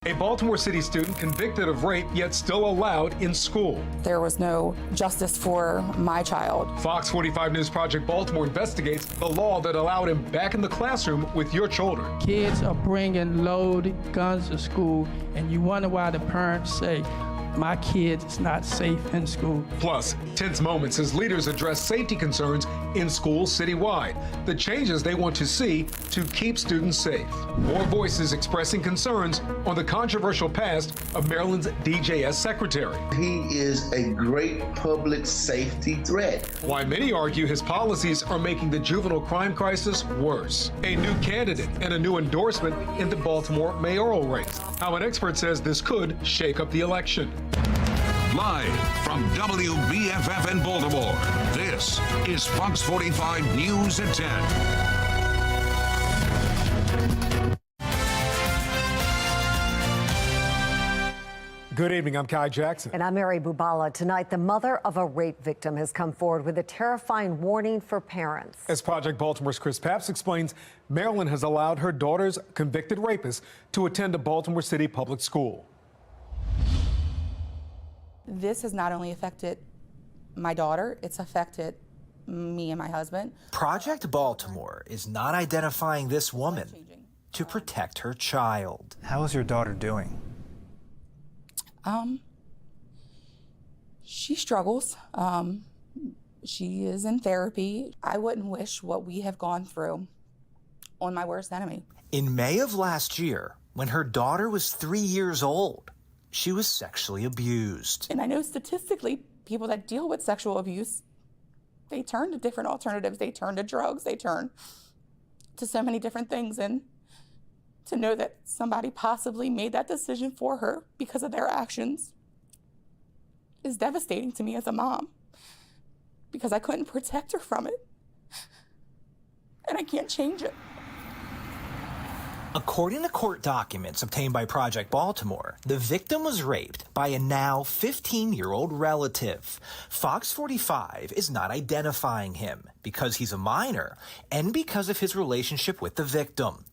A Baltimore City student convicted of rape yet still allowed in school. There was no justice for my child. Fox 45 News Project Baltimore investigates the law that allowed him back in the classroom with your children. Kids are bringing loaded guns to school, and you wonder why the parents say, my kid is not safe in school. Plus, tense moments as leaders address safety concerns in schools citywide, the changes they want to see to keep students safe. More voices expressing concerns on the controversial past of Maryland's DJS secretary. He is a great public safety threat. Why many argue his policies are making the juvenile crime crisis worse. A new candidate and a new endorsement in the Baltimore mayoral race. How an expert says this could shake up the election. Live from WBFF in Baltimore, this is Fox 45 News at 10. Good evening, I'm Kai Jackson. And I'm Mary Bubala. Tonight, the mother of a rape victim has come forward with a terrifying warning for parents. As Project Baltimore's Chris Papps explains, Marilyn has allowed her daughter's convicted rapist to attend a Baltimore City public school. This has not only affected my daughter, it's affected me and my husband. Project Baltimore is not identifying this woman to protect her child. How is your daughter doing? She struggles. She is in therapy. I wouldn't wish what we have gone through on my worst enemy. In May of last year, when her daughter was 3 years old, she was sexually abused. And I know statistically, people that deal with sexual abuse, they turn to different alternatives. They turn to drugs. They turn to so many different things. And to know that somebody possibly made that decision for her because of their actions is devastating to me as a mom, because I couldn't protect her from it. And I can't change it. According to court documents obtained by Project Baltimore, the victim was raped by a now 15-year-old relative. Fox 45 is not identifying him because he's a minor and because of his relationship with the victim.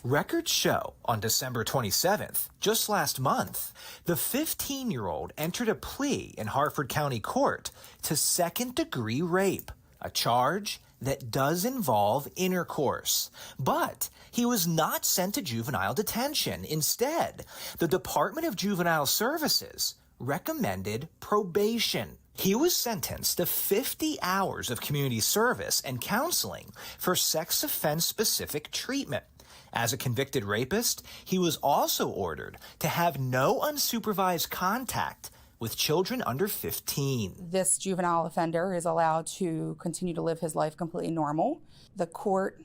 Records show on December 27th, just last month, the 15-year-old entered a plea in Harford County Court to second-degree rape, a charge that does involve intercourse. But he was not sent to juvenile detention. Instead, the Department of Juvenile Services recommended probation. He was sentenced to 50 hours of community service and counseling for sex offense-specific treatment. As a convicted rapist, he was also ordered to have no unsupervised contact with children under 15. This juvenile offender is allowed to continue to live his life completely normal. The court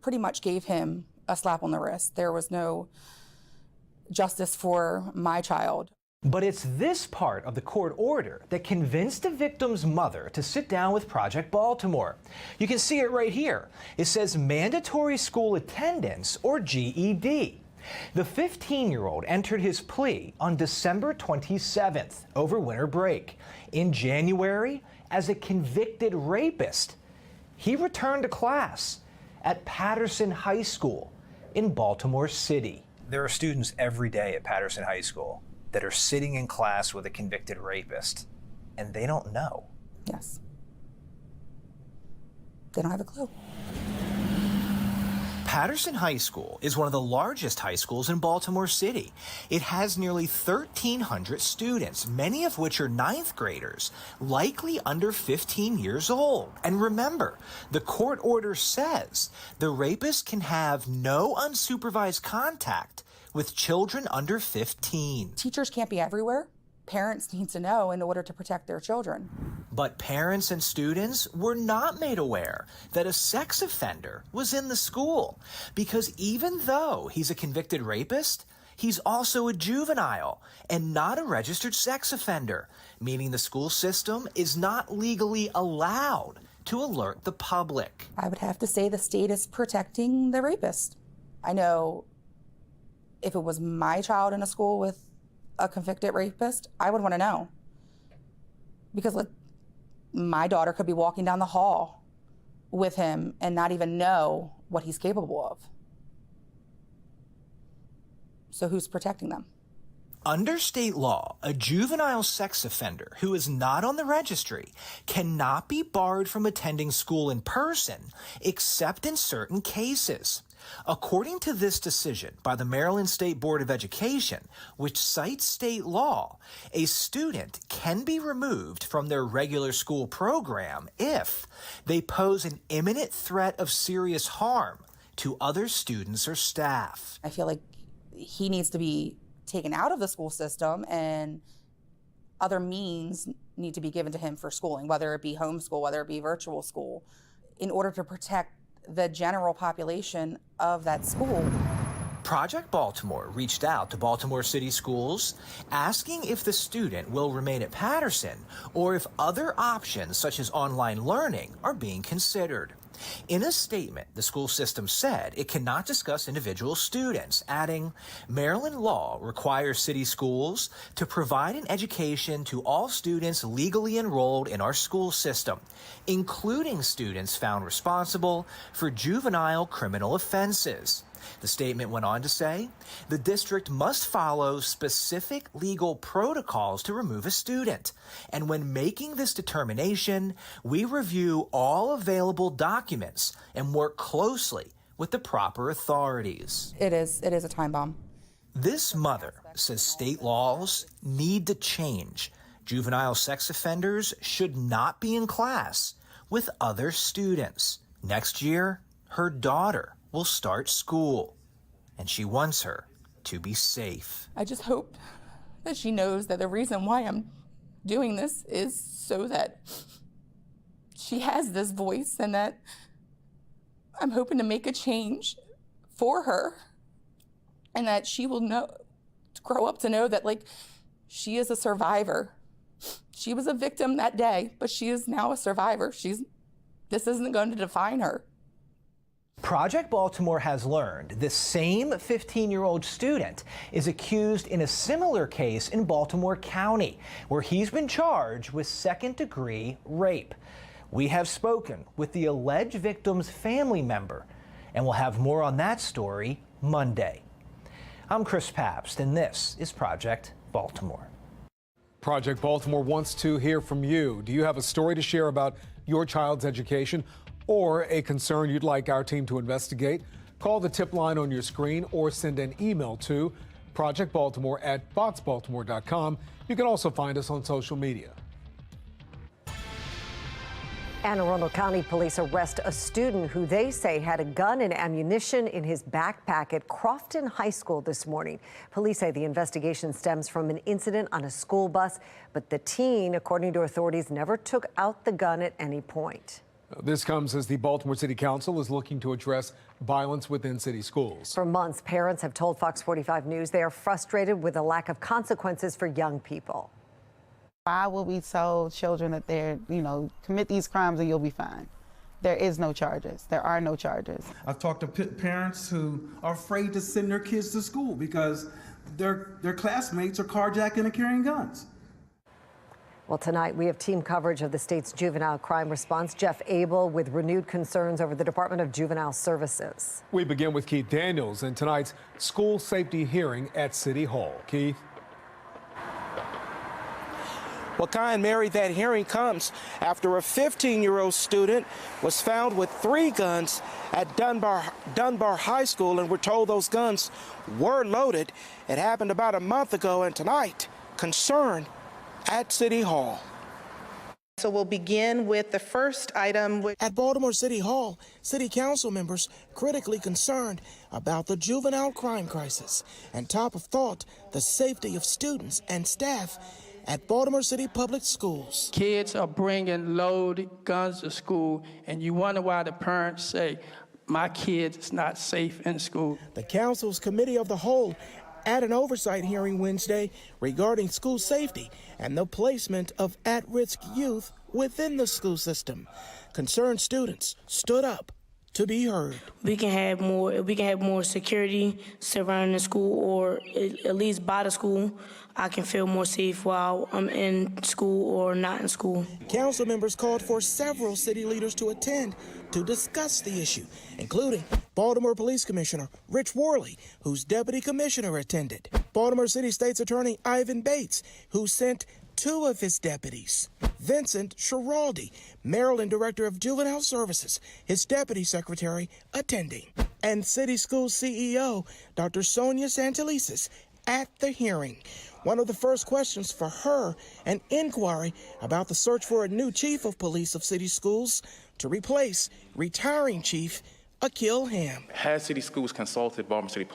pretty much gave him a slap on the wrist. There was no justice for my child. But it's this part of the court order that convinced the victim's mother to sit down with Project Baltimore. You can see it right here. It says mandatory school attendance, or GED. The 15-year-old entered his plea on December 27th over winter break. In January, as a convicted rapist, he returned to class at Patterson High School in Baltimore City. There are students every day at Patterson High School that are sitting in class with a convicted rapist, and they don't know. Yes. They don't have a clue. Patterson High School is one of the largest high schools in Baltimore City. It has nearly 1,300 students, many of which are ninth graders, likely under 15 years old. And remember, the court order says the rapist can have no unsupervised contact with children under 15. Teachers can't be everywhere. Parents need to know in order to protect their children. But parents and students were not made aware that a sex offender was in the school, because even though he's a convicted rapist, he's also a juvenile and not a registered sex offender, meaning the school system is not legally allowed to alert the public. I would have to say the state is protecting the rapist. I know if it was my child in a school with a convicted rapist, I would want to know. Because my daughter could be walking down the hall with him and not even know what he's capable of. So who's protecting them? Under state law, a juvenile sex offender who is not on the registry cannot be barred from attending school in person except in certain cases. According to this decision by the Maryland State Board of Education, which cites state law, a student can be removed from their regular school program if they pose an imminent threat of serious harm to other students or staff. I feel like he needs to be taken out of the school system, and other means need to be given to him for schooling, whether it be homeschool, whether it be virtual school, in order to protect the general population of that school. Project Baltimore reached out to Baltimore City Schools asking if the student will remain at Patterson or if other options such as online learning are being considered. In a statement, the school system said it cannot discuss individual students, adding, Maryland law requires city schools to provide an education to all students legally enrolled in our school system, including students found responsible for juvenile criminal offenses. The statement went on to say, the district must follow specific legal protocols to remove a student. And when making this determination, we review all available documents and work closely with the proper authorities. It is a time bomb. This mother says state laws need to change. Juvenile sex offenders should not be in class with other students. Next year, her daughter will start school, and she wants her to be safe. I just hope that she knows that the reason why I'm doing this is so that she has this voice, and that I'm hoping to make a change for her, and that she will grow up to know that, like, she is a survivor. She was a victim that day, but she is now a survivor. This isn't going to define her. Project Baltimore has learned the same 15-year-old student is accused in a similar case in Baltimore County, where he's been charged with second-degree rape. We have spoken with the alleged victim's family member, and we'll have more on that story Monday. I'm Chris Pabst, and this is Project Baltimore. Project Baltimore wants to hear from you. Do you have a story to share about your child's education, or a concern you'd like our team to investigate? Call the tip line on your screen or send an email to projectbaltimore@foxbaltimore.com. You can also find us on social media. Anne Arundel County police arrest a student who they say had a gun and ammunition in his backpack at Crofton High School this morning. Police say the investigation stems from an incident on a school bus, but the teen, according to authorities, never took out the gun at any point. This comes as the Baltimore City Council is looking to address violence within city schools. For months, parents have told Fox 45 News they are frustrated with the lack of consequences for young people. Why will we tell children that they're, commit these crimes and you'll be fine? There is no charges. There are no charges. I've talked to parents who are afraid to send their kids to school because their classmates are carjacking and carrying guns. Well, tonight we have team coverage of the state's juvenile crime response. Jeff Abel with renewed concerns over the Department of Juvenile Services. We begin with Keith Daniels in tonight's school safety hearing at City Hall. Keith. Well, Kai and Mary, that hearing comes after a 15-year-old student was found with 3 guns at Dunbar High School, and we're told those guns were loaded. It happened about a month ago, and tonight, concern at City Hall. So we'll begin with the first item. At Baltimore City Hall, city council members critically concerned about the juvenile crime crisis, and top of thought, the safety of students and staff at Baltimore City Public Schools. Kids are bringing loaded guns to school, and you wonder why the parents say, my kid is not safe in school. The council's committee of the whole at an oversight hearing Wednesday regarding school safety and the placement of at-risk youth within the school system. Concerned students stood up to be heard. We can have more security surrounding the school, or at least by the school. I can feel more safe while I'm in school or not in school. Council members called for several city leaders to attend to discuss the issue, including Baltimore Police Commissioner Rich Worley, whose deputy commissioner attended, Baltimore City State's Attorney Ivan Bates, who sent 2 of his deputies, Vincent Schiraldi, Maryland Director of Juvenile Services, his deputy secretary attending, and City School CEO Dr. Sonia Santelises at the hearing. One of the first questions for her, an inquiry about the search for a new chief of police of city schools to replace retiring Chief Akil Ham. Has City Schools consulted Baltimore City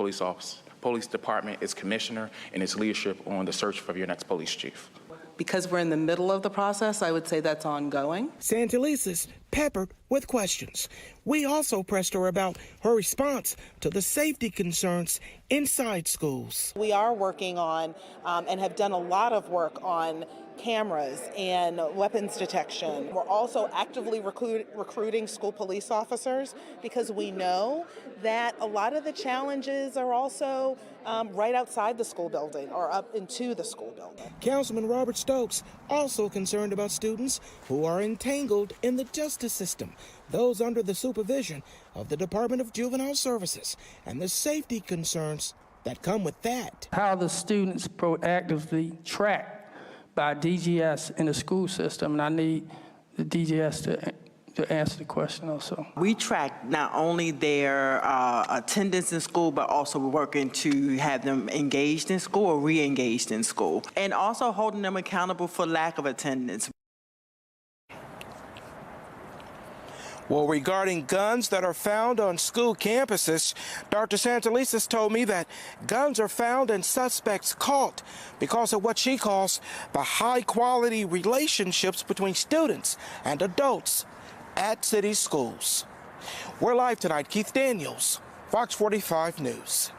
Police Department, its commissioner, and its leadership on the search for your next police chief? Because we're in the middle of the process, I would say that's ongoing. Santelises peppered with questions. We also pressed her about her response to the safety concerns inside schools. We are working on and have done a lot of work on cameras and weapons detection. We're also actively recruiting school police officers because we know that a lot of the challenges are also right outside the school building or up into the school building. Councilman Robert Stokes also concerned about students who are entangled in the justice system, those under the supervision of the Department of Juvenile Services, and the safety concerns that come with that. How the students proactively tracked by DGS in the school system, and I need the DGS to answer the question also. We track not only their attendance in school, but also we're working to have them engaged in school or re-engaged in school, and also holding them accountable for lack of attendance. Well, regarding guns that are found on school campuses, Dr. Santelises told me that guns are found and suspects caught because of what she calls the high-quality relationships between students and adults at city schools. We're live tonight. Keith Daniels, Fox 45 News.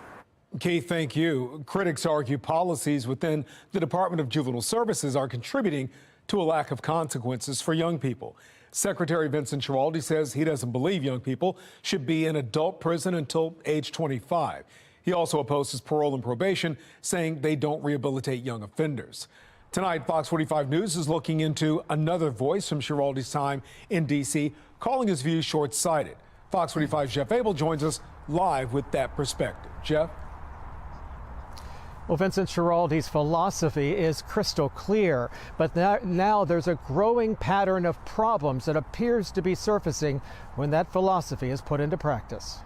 Keith, thank you. Critics argue policies within the Department of Juvenile Services are contributing to a lack of consequences for young people. Secretary Vincent Schiraldi says he doesn't believe young people should be in adult prison until age 25. He also opposes parole and probation, saying they don't rehabilitate young offenders. Tonight, Fox 45 News is looking into another voice from Schiraldi's time in D.C., calling his views short-sighted. Fox 45's Jeff Abel joins us live with that perspective. Jeff? Well, Vincent Schiraldi's philosophy is crystal clear, but now there's a growing pattern of problems that appears to be surfacing when that philosophy is put into practice.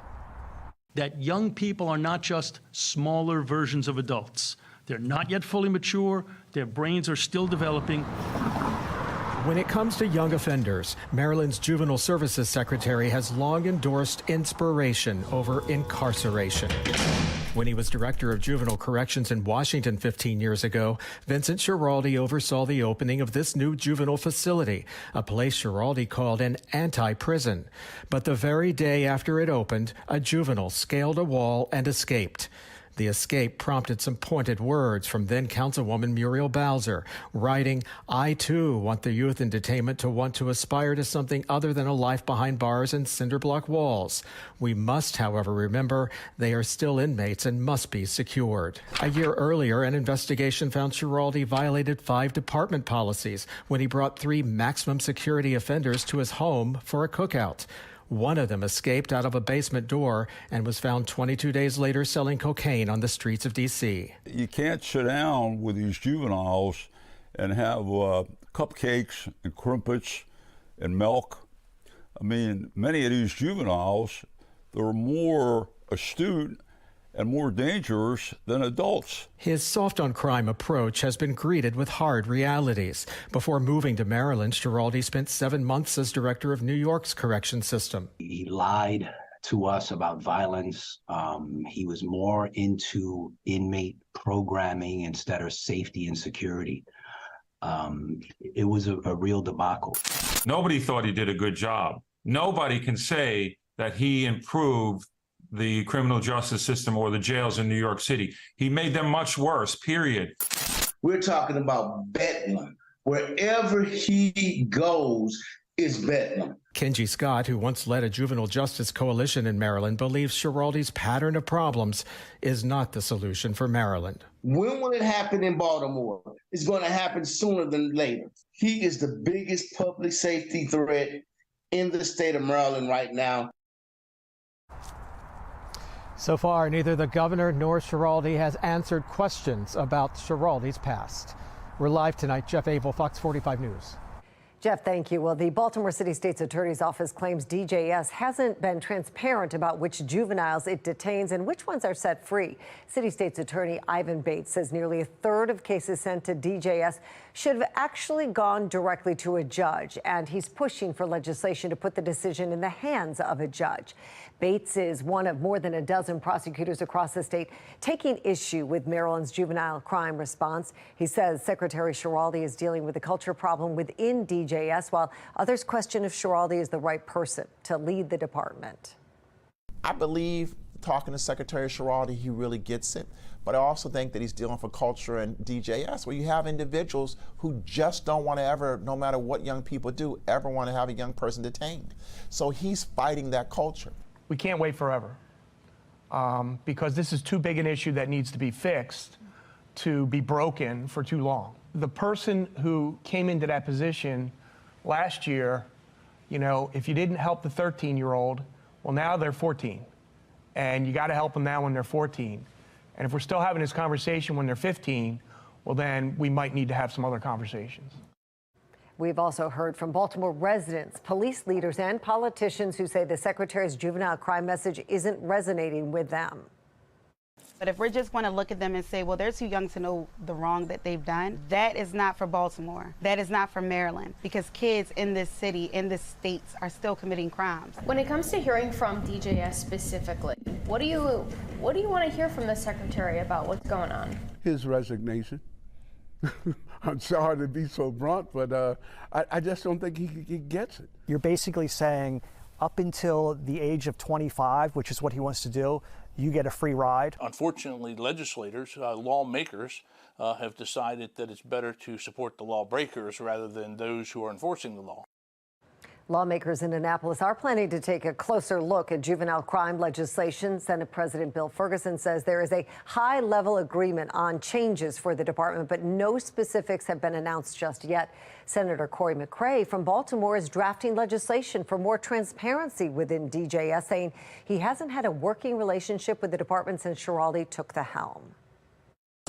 That young people are not just smaller versions of adults. They're not yet fully mature. Their brains are still developing. When it comes to young offenders, Maryland's Juvenile Services Secretary has long endorsed inspiration over incarceration. When he was director of juvenile corrections in Washington 15 years ago, Vincent Schiraldi oversaw the opening of this new juvenile facility, a place Schiraldi called an anti-prison. But the very day after it opened, a juvenile scaled a wall and escaped. The escape prompted some pointed words from then-Councilwoman Muriel Bowser, writing, "I, too, want the youth in detainment to want to aspire to something other than a life behind bars and cinder-block walls. We must, however, remember they are still inmates and must be secured." A year earlier, an investigation found Schiraldi violated 5 department policies when he brought 3 maximum security offenders to his home for a cookout. One of them escaped out of a basement door and was found 22 days later selling cocaine on the streets of D.C. You can't sit down with these juveniles and have cupcakes and crumpets and milk. I mean, many of these juveniles, they're more astute and more dangerous than adults. His soft-on-crime approach has been greeted with hard realities. Before moving to Maryland, Schiraldi spent 7 months as director of New York's correction system. He lied to us about violence. He was more into inmate programming instead of safety and security. It was a real debacle. Nobody thought he did a good job. Nobody can say that he improved the criminal justice system or the jails in New York City. He made them much worse, period. We're talking about Bedlam. Wherever he goes, is Bedlam. Kenji Scott, who once led a juvenile justice coalition in Maryland, believes Schiraldi's pattern of problems is not the solution for Maryland. When will it happen in Baltimore? It's going to happen sooner than later. He is the biggest public safety threat in the state of Maryland right now. So far, neither the governor nor Schiraldi has answered questions about Schiraldi's past. We're live tonight. Jeff Abel, Fox 45 News. Jeff, thank you. Well, the Baltimore City State's Attorney's Office claims DJS hasn't been transparent about which juveniles it detains and which ones are set free. City State's Attorney Ivan Bates says nearly a third of cases sent to DJS should have actually gone directly to a judge, and he's pushing for legislation to put the decision in the hands of a judge. Bates is one of more than a dozen prosecutors across the state taking issue with Maryland's juvenile crime response. He says Secretary Schiraldi is dealing with a culture problem within DJS, while others question if Schiraldi is the right person to lead the department. I believe, talking to Secretary Schiraldi, he really gets it. But I also think that he's dealing for culture and DJS, where you have individuals who just don't want to ever, no matter what young people do, ever want to have a young person detained. So he's fighting that culture. We can't wait forever because this is too big an issue that needs to be fixed to be broken for too long. The person who came into that position last year, you know, if you didn't help the 13-year-old, well, now they're 14. And you got to help them now when they're 14. And if we're still having this conversation when they're 15, well, then we might need to have some other conversations. We've also heard from Baltimore residents, police leaders, and politicians who say the Secretary's juvenile crime message isn't resonating with them. But if we're just going to look at them and say, well, they're too young to know the wrong that they've done, that is not for Baltimore. That is not for Maryland, because kids in this city, in this state, are still committing crimes. When it comes to hearing from DJS specifically, what do you want to hear from the Secretary about what's going on? His resignation. I'm sorry to be so blunt, but I just don't think he gets it. You're basically saying up until the age of 25, which is what he wants to do, you get a free ride. Unfortunately, legislators, lawmakers, have decided that it's better to support the lawbreakers rather than those who are enforcing the law. Lawmakers in Annapolis are planning to take a closer look at juvenile crime legislation. Senate President Bill Ferguson says there is a high-level agreement on changes for the department, but no specifics have been announced just yet. Senator Corey McCray from Baltimore is drafting legislation for more transparency within DJS, saying he hasn't had a working relationship with the department since Schiraldi took the helm.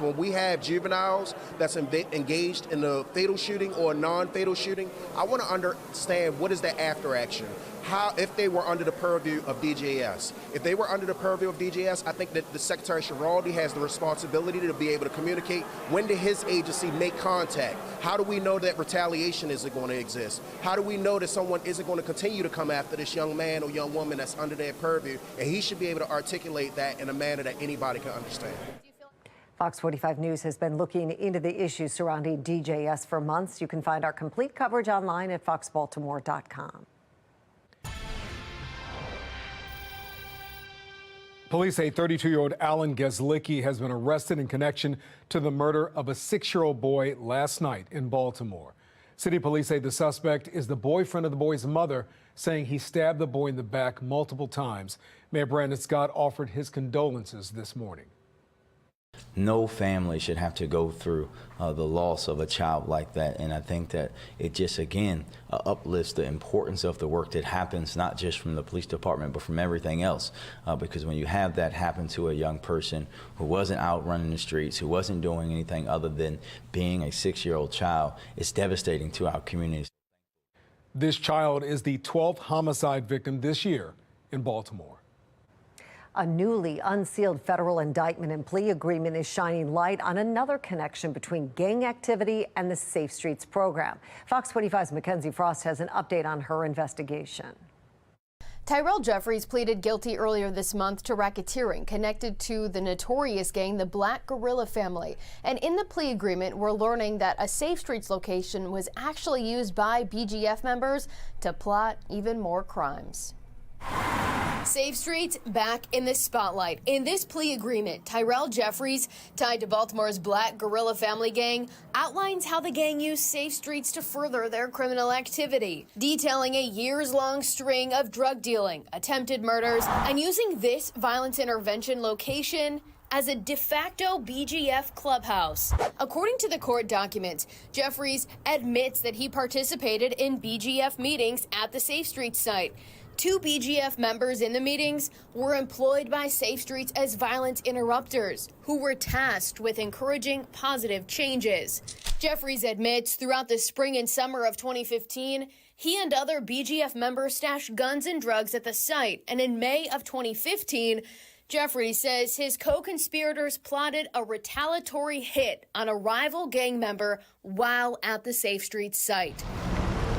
When we have juveniles that's engaged in a fatal shooting or a non-fatal shooting, I want to understand what is the after action. How, if they were under the purview of DJS. If they were under the purview of DJS, I think that the Secretary Schiraldi has the responsibility to be able to communicate. When did his agency make contact? How do we know that retaliation isn't going to exist? How do we know that someone isn't going to continue to come after this young man or young woman that's under their purview? And he should be able to articulate that in a manner that anybody can understand. Fox 45 News has been looking into the issues surrounding DJS for months. You can find our complete coverage online at foxbaltimore.com. Police say 32-year-old Alan Geslicki has been arrested in connection to the murder of a 6-year-old boy last night in Baltimore. City police say the suspect is the boyfriend of the boy's mother, saying he stabbed the boy in the back multiple times. Mayor Brandon Scott offered his condolences this morning. No family should have to go through the loss of a child like that, and I think that it just again uplifts the importance of the work that happens, not just from the police department but from everything else, because when you have that happen to a young person who wasn't out running the streets, who wasn't doing anything other than being a 6-year-old child, it's devastating to our communities. This child is the 12th homicide victim this year in Baltimore. A newly unsealed federal indictment and plea agreement is shining light on another connection between gang activity and the Safe Streets program. Fox 45's Mackenzie Frost has an update on her investigation. Tyrell Jeffries pleaded guilty earlier this month to racketeering connected to the notorious gang, the Black Gorilla Family. And in the plea agreement, we're learning that a Safe Streets location was actually used by BGF members to plot even more crimes. Safe Streets back in the spotlight. In this plea agreement, Tyrell Jeffries, tied to Baltimore's Black Guerrilla family gang, outlines how the gang used Safe Streets to further their criminal activity, detailing a years-long string of drug dealing, attempted murders, and using this violence intervention location as a de facto BGF clubhouse. According to the court documents, Jeffries admits that he participated in BGF meetings at the Safe Streets site. 2 BGF members in the meetings were employed by Safe Streets as violence interrupters, who were tasked with encouraging positive changes. Jeffries admits throughout the spring and summer of 2015, he and other BGF members stashed guns and drugs at the site, and in May of 2015, Jeffries says his co-conspirators plotted a retaliatory hit on a rival gang member while at the Safe Streets site.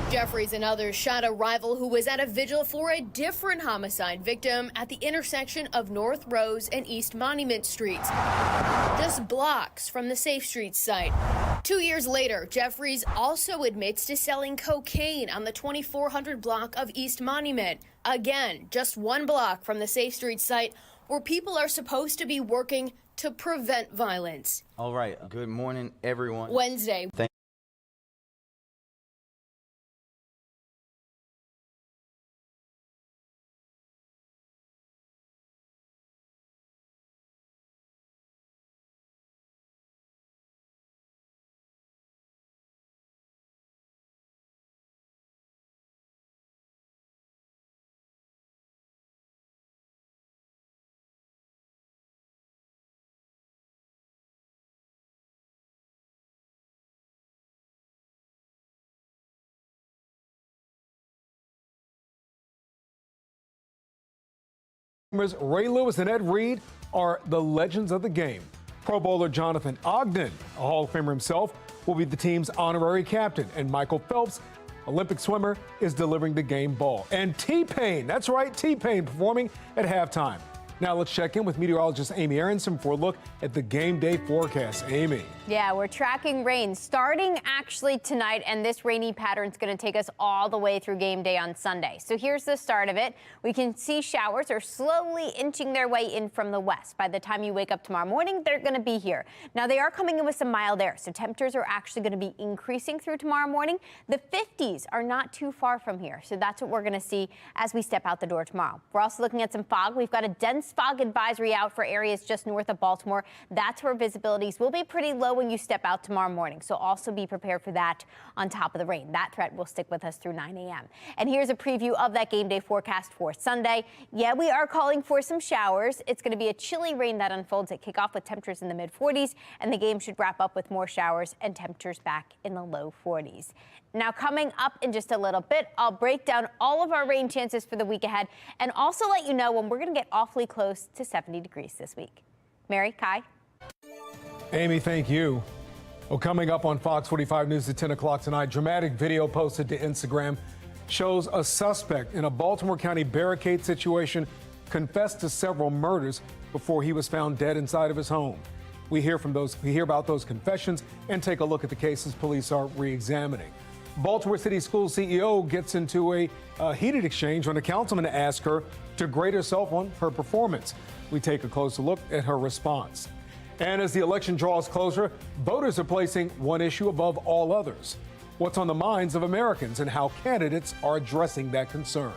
Jeffries and others shot a rival who was at a vigil for a different homicide victim at the intersection of North Rose and East Monument Streets, just blocks from the Safe Streets site. 2 years later, Jeffries also admits to selling cocaine on the 2400 block of East Monument, again, just 1 block from the Safe Streets site, where people are supposed to be working to prevent violence. All right. Good morning, everyone. Wednesday. Ray Lewis and Ed Reed are the legends of the game. Pro Bowler Jonathan Ogden, a Hall of Famer himself, will be the team's honorary captain. And Michael Phelps, Olympic swimmer, is delivering the game ball. And T-Pain, that's right, T-Pain performing at halftime. Now let's check in with meteorologist Amy Aronson for a look at the game day forecast. Amy. Yeah, we're tracking rain starting actually tonight, and this rainy pattern is going to take us all the way through game day on Sunday. So here's the start of it. We can see showers are slowly inching their way in from the west. By the time you wake up tomorrow morning, they're going to be here. Now they are coming in with some mild air, so temperatures are actually going to be increasing through tomorrow morning. The 50s are not too far from here, so that's what we're going to see as we step out the door tomorrow. We're also looking at some fog. We've got a dense fog advisory out for areas just north of Baltimore. That's where visibilities will be pretty low when you step out tomorrow morning. So also be prepared for that on top of the rain. That threat will stick with us through 9 a.m. And here's a preview of that game day forecast for Sunday. Yeah, we are calling for some showers. It's going to be a chilly rain that unfolds at kickoff with temperatures in the mid 40s, and the game should wrap up with more showers and temperatures back in the low 40s. Now, coming up in just a little bit, I'll break down all of our rain chances for the week ahead and also let you know when we're going to get awfully close to 70 degrees this week. Mary, Kai. Amy, thank you. Well, coming up on Fox 45 News at 10 o'clock tonight, dramatic video posted to Instagram shows a suspect in a Baltimore County Barricade situation confessed to several murders before he was found dead inside of his home. We hear about those confessions and take a look at the cases police are re-examining. Baltimore City School CEO gets into a heated exchange when a councilman asks her to grade herself on her performance. We take a closer look at her response. And as the election draws closer, voters are placing one issue above all others. What's on the minds of Americans and how candidates are addressing that concern.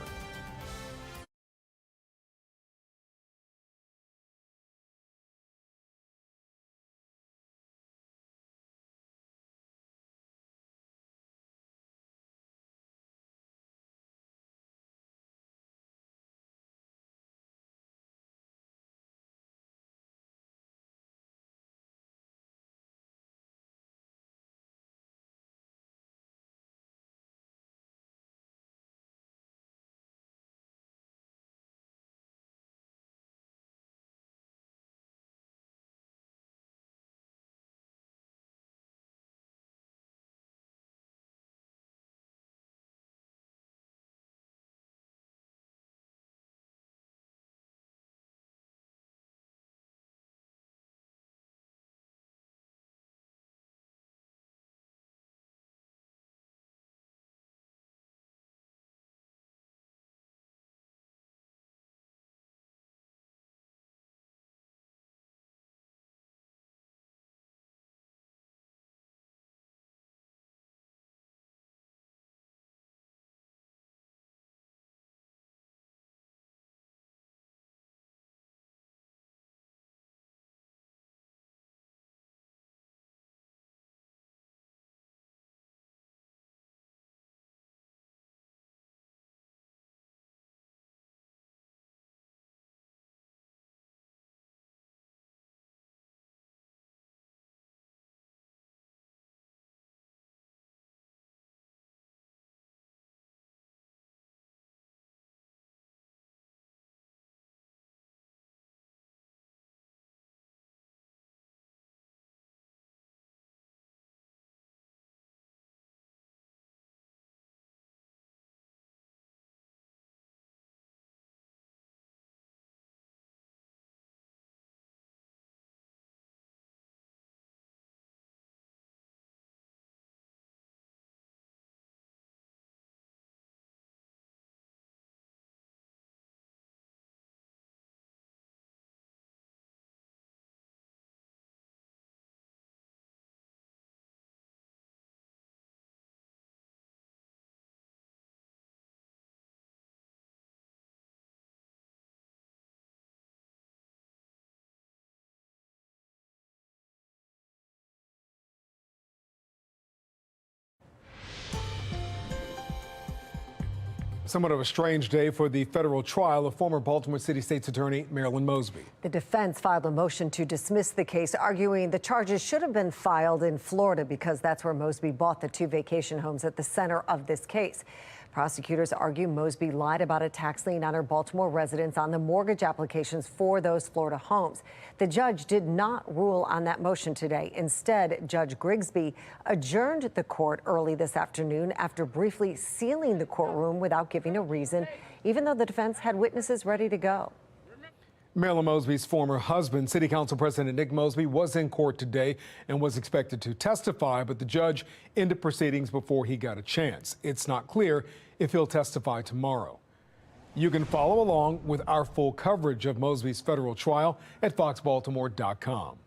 Somewhat of a strange day for the federal trial of former Baltimore City State's Attorney Marilyn Mosby. The defense filed a motion to dismiss the case, arguing the charges should have been filed in Florida because that's where Mosby bought the 2 vacation homes at the center of this case. Prosecutors argue Mosby lied about a tax lien on her Baltimore residence on the mortgage applications for those Florida homes. The judge did not rule on that motion today. Instead, Judge Grigsby adjourned the court early this afternoon after briefly sealing the courtroom without giving a reason, even though the defense had witnesses ready to go. Marilyn Mosby's former husband, City Council President Nick Mosby, was in court today and was expected to testify, but the judge ended proceedings before he got a chance. It's not clear if he'll testify tomorrow. You can follow along with our full coverage of Mosby's federal trial at foxbaltimore.com.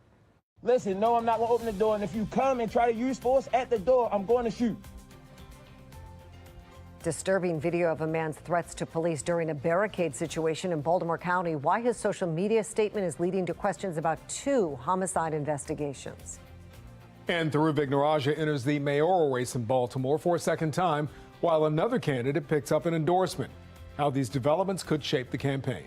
Listen, no, I'm not going to open the door, and if you come and try to use force at the door, I'm going to shoot. Disturbing video of a man's threats to police during a barricade situation in Baltimore County. Why his social media statement is leading to questions about 2 homicide investigations. And Thuruvik Naraja enters the mayoral race in Baltimore for a second time, while another candidate picks up an endorsement. How these developments could shape the campaign.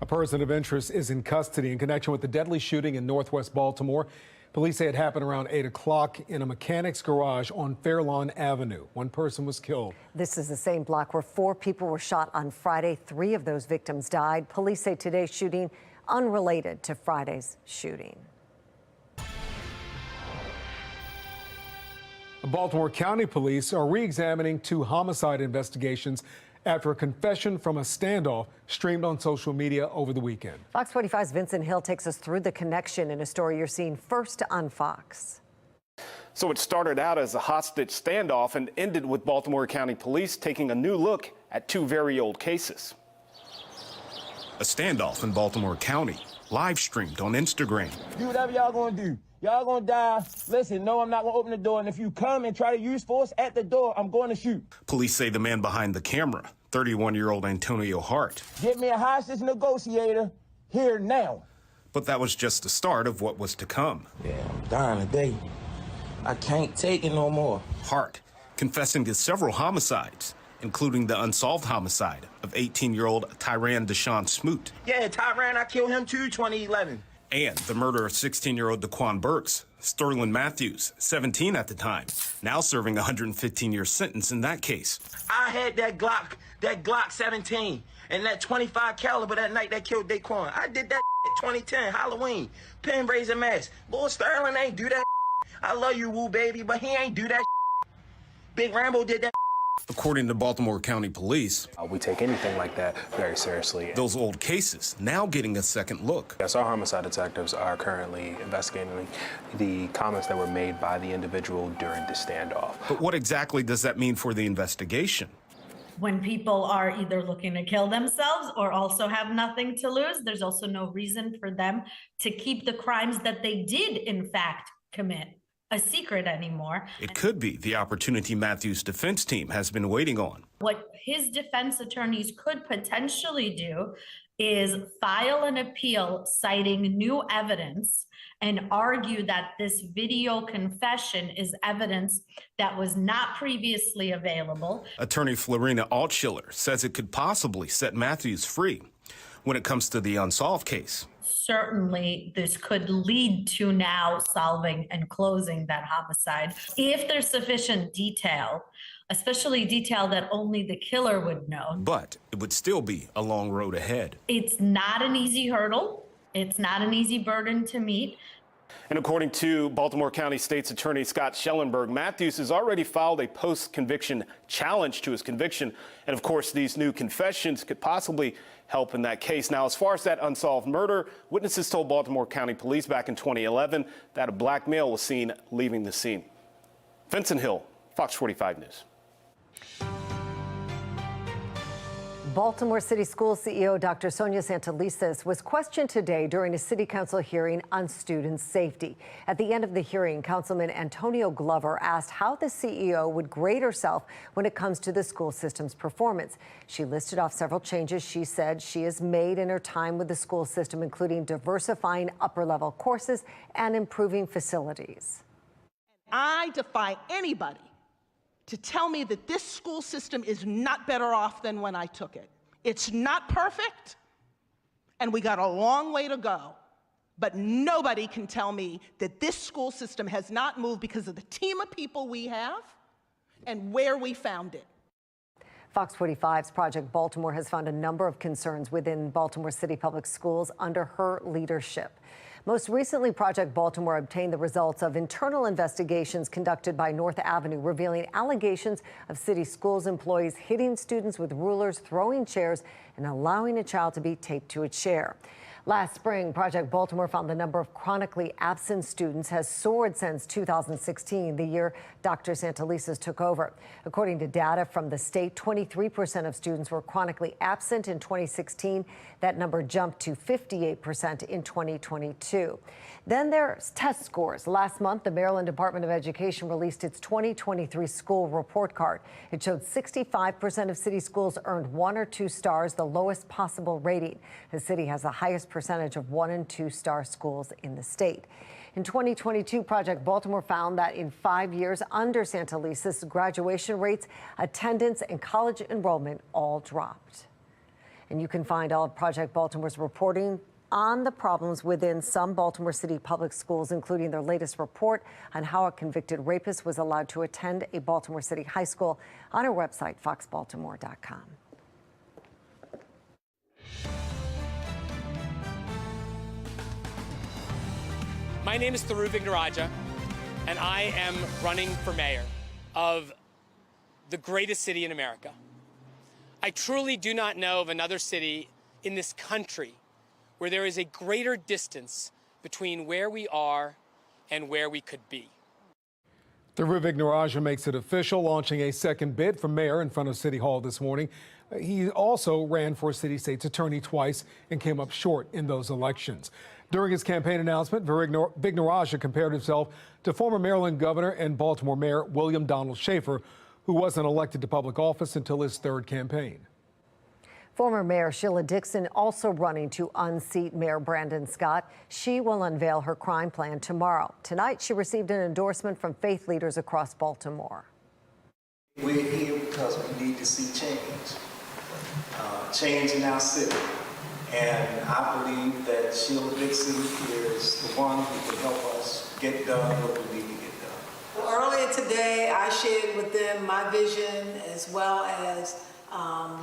A person of interest is in custody in connection with the deadly shooting in Northwest Baltimore. Police say it happened around 8 o'clock in a mechanic's garage on Fairlawn Avenue. 1 person was killed. This is the same block where 4 people were shot on Friday. 3 of those victims died. Police say today's shooting unrelated to Friday's shooting. Baltimore County Police are re-examining 2 homicide investigations after a confession from a standoff streamed on social media over the weekend. Fox 45's Vincent Hill takes us through the connection in a story you're seeing first on Fox. So it started out as a hostage standoff and ended with Baltimore County Police taking a new look at two very old cases. A standoff in Baltimore County, live streamed on Instagram. Do whatever y'all gonna do. Y'all gonna die. Listen, no, I'm not gonna open the door. And if you come and try to use force at the door, I'm going to shoot. Police say the man behind the camera, 31-year-old Antonio Hart. Get me a hostage negotiator here now. But that was just the start of what was to come. Yeah, I'm dying today. I can't take it no more. Hart confessing to several homicides, including the unsolved homicide of 18-year-old Tyran Deshaun Smoot. Yeah, Tyran, I killed him too, 2011. And the murder of 16-year-old Daquan Burks. Sterling Matthews, 17 at the time, now serving a 115-year sentence in that case. I had that Glock 17, and that 25 caliber that night that killed Daquan. I did that 2010, Halloween, pen raising mask. Boy, Sterling ain't do that. I love you, woo baby, but he ain't do that. Big Rambo did that. According to Baltimore County Police, we take anything like that very seriously. Those old cases now getting a second look. Yes, our homicide detectives are currently investigating the comments that were made by the individual during the standoff. But what exactly does that mean for the investigation? When people are either looking to kill themselves or also have nothing to lose, there's also no reason for them to keep the crimes that they did, in fact, commit a secret anymore. It could be the opportunity Matthews' defense team has been waiting on. What his defense attorneys could potentially do is file an appeal citing new evidence and argue that this video confession is evidence that was not previously available. Attorney Florina Altschiller says it could possibly set Matthews free when it comes to the unsolved case. Certainly, this could lead to now solving and closing that homicide. If there's sufficient detail, especially detail that only the killer would know. But it would still be a long road ahead. It's not an easy hurdle. It's not an easy burden to meet. And according to Baltimore County State's Attorney Scott Schellenberg, Matthews has already filed a post-conviction challenge to his conviction. And of course, these new confessions could possibly help in that case. Now, as far as that unsolved murder, witnesses told Baltimore County Police back in 2011 that a black male was seen leaving the scene. Vincent Hill, Fox 45 News. Baltimore City Schools CEO Dr. Sonia Santelises was questioned today during a city council hearing on student safety. At the end of the hearing, Councilman Antonio Glover asked how the CEO would grade herself when it comes to the school system's performance. She listed off several changes she said she has made in her time with the school system, including diversifying upper-level courses and improving facilities. I defy anybody to tell me that this school system is not better off than when I took it. It's not perfect, and we got a long way to go, but nobody can tell me that this school system has not moved because of the team of people we have and where we found it. Fox 45's Project Baltimore has found a number of concerns within Baltimore City Public Schools under her leadership. Most recently, Project Baltimore obtained the results of internal investigations conducted by North Avenue, revealing allegations of city schools employees hitting students with rulers, throwing chairs, and allowing a child to be taped to a chair. Last spring, Project Baltimore found the number of chronically absent students has soared since 2016, the year Dr. Santelises took over. According to data from the state, 23% of students were chronically absent in 2016. That number jumped to 58% in 2022. Then there's test scores. Last month, the Maryland Department of Education released its 2023 school report card. It showed 65% of city schools earned 1 or 2 stars, the lowest possible rating. The city has the highest percentage of 1- and 2-star schools in the state. In 2022, Project Baltimore found that in 5 years under Santelises, graduation rates, attendance, and college enrollment all dropped. And you can find all of Project Baltimore's reporting on the problems within some Baltimore City public schools, including their latest report on how a convicted rapist was allowed to attend a Baltimore City high school, on our website, foxbaltimore.com. My name is Tharu Vignaraja, and I am running for mayor of the greatest city in America. I truly do not know of another city in this country where there is a greater distance between where we are and where we could be. Ruvik Naraja makes it official, launching a second bid for mayor in front of City Hall this morning. He also ran for city state's attorney twice and came up short in those elections. During his campaign announcement, Ruvik Naraja compared himself to former Maryland governor and Baltimore mayor William Donald Schaefer, who wasn't elected to public office until his third campaign. Former Mayor Sheila Dixon also running to unseat Mayor Brandon Scott. She will unveil her crime plan tomorrow. Tonight, she received an endorsement from faith leaders across Baltimore. We're here because we need to see change. Change in our city. And I believe that Sheila Dixon is the one who can help us get done what we need to get done. Earlier today, I shared with them my vision as well as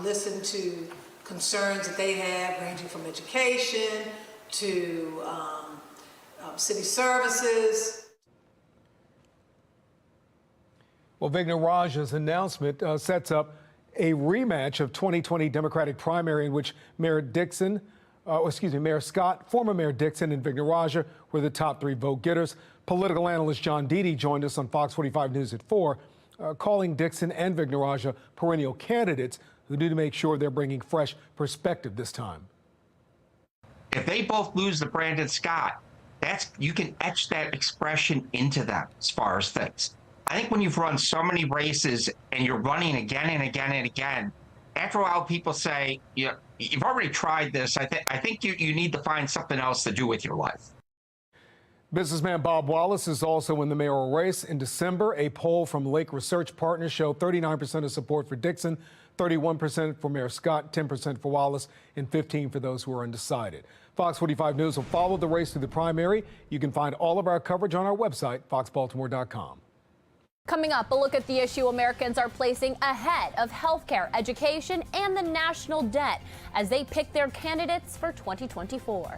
listen to concerns that they have, ranging from education to city services. Well, Ruvik Naraja's announcement sets up a rematch of 2020 Democratic primary in which Mayor Scott, former Mayor Dixon, and Ruvik Naraja were the top three vote getters. Political analyst John Deedy joined us on Fox 45 News at 4, calling Dixon and Ruvik Naraja perennial candidates who need to make sure they're bringing fresh perspective this time. If they both lose to Brandon Scott, you can etch that expression into them as far as things. I think when you've run so many races and you're running again and again and again, after a while people say, you've already tried this. I think you need to find something else to do with your life. Businessman Bob Wallace is also in the mayoral race. In December, a poll from Lake Research Partners showed 39% of support for Dixon, 31% for Mayor Scott, 10% for Wallace, and 15% for those who are undecided. Fox 45 News will follow the race through the primary. You can find all of our coverage on our website, foxbaltimore.com. Coming up, a look at the issue Americans are placing ahead of healthcare, education, and the national debt as they pick their candidates for 2024.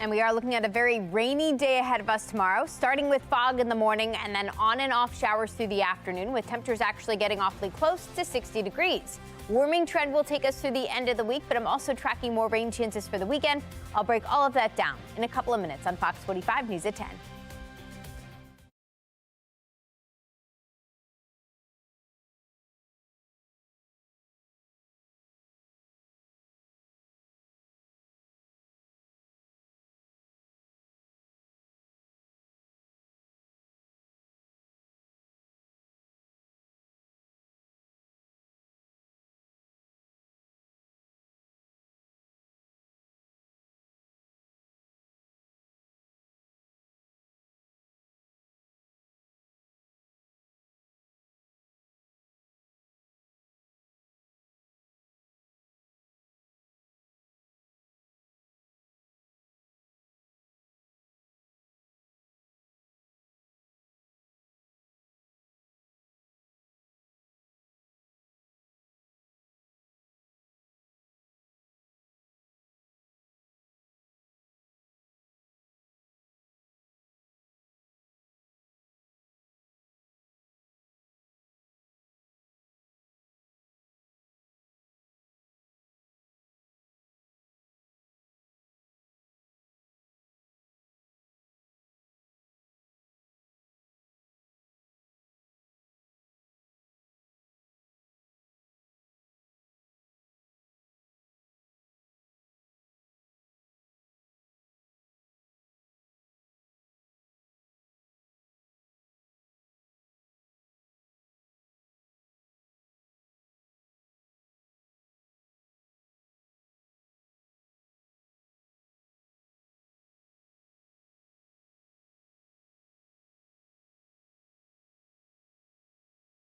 And we are looking at a very rainy day ahead of us tomorrow, starting with fog in the morning and then on and off showers through the afternoon, with temperatures actually getting awfully close to 60 degrees. Warming trend will take us through the end of the week, but I'm also tracking more rain chances for the weekend. I'll break all of that down in a couple of minutes on Fox 45 News at 10.